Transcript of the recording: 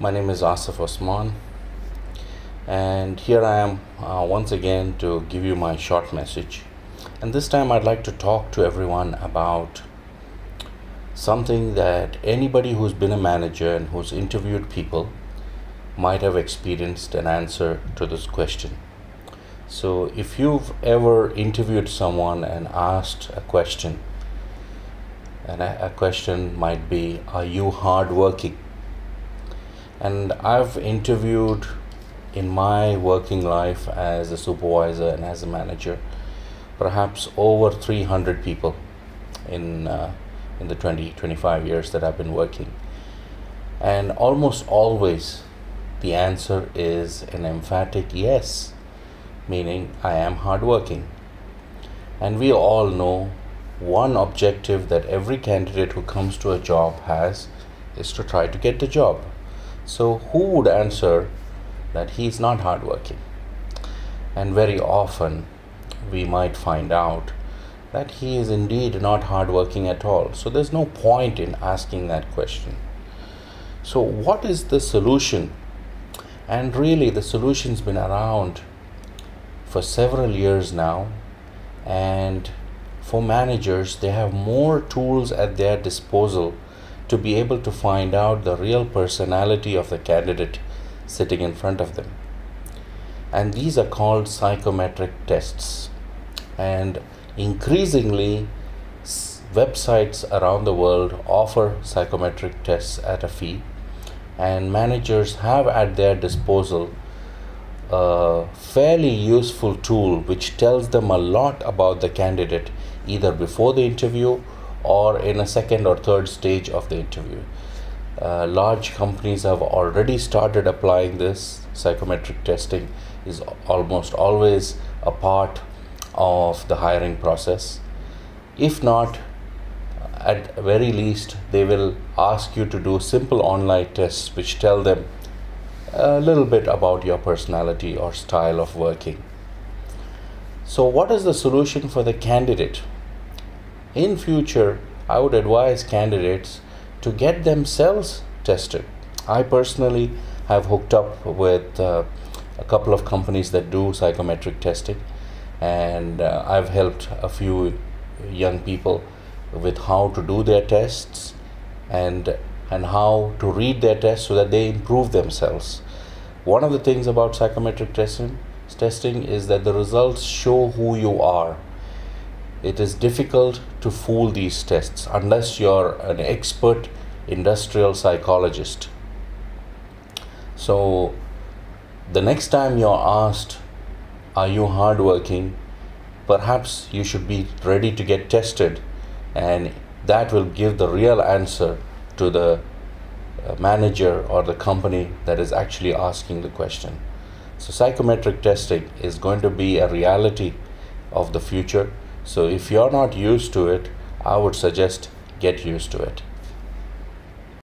My name is Asif Osman, and here I am once again to give you my short message. And this time I'd like to talk to everyone about something that anybody who's been a manager and who's interviewed people might have experienced an answer to this question. So if you've ever interviewed someone and asked a question, and a question might be, are you hardworking? And I've interviewed in my working life as a supervisor and as a manager perhaps over 300 people in the 25 years that I've been working. And almost always the answer is an emphatic yes, meaning I am hardworking. And we all know one objective that every candidate who comes to a job has is to try to get the job. So who would answer that he is not hardworking? And very often we might find out that he is indeed not hardworking at all. So there's no point in asking that question. So what is the solution? And really the solution's been around for several years now, and for managers they have more tools at their disposal to be able to find out the real personality of the candidate sitting in front of them. And these are called psychometric tests. And increasingly, websites around the world offer psychometric tests at a fee, and managers have at their disposal a fairly useful tool which tells them a lot about the candidate, either before the interview or in a second or third stage of the interview. Large companies have already started applying this. Psychometric testing is almost always a part of the hiring process. If not, at very least, they will ask you to do simple online tests which tell them a little bit about your personality or style of working. So what is the solution for the candidate? In future, I would advise candidates to get themselves tested. I personally have hooked up with a couple of companies that do psychometric testing, and I've helped a few young people with how to do their tests and how to read their tests so that they improve themselves. One of the things about psychometric testing is that the results show who you are. It is difficult to fool these tests unless you're an expert industrial psychologist. So the next time you're asked, are you hardworking, perhaps you should be ready to get tested, and that will give the real answer to the manager or the company that is actually asking the question. So psychometric testing is going to be a reality of the future. So if you're not used to it, I would suggest get used to it.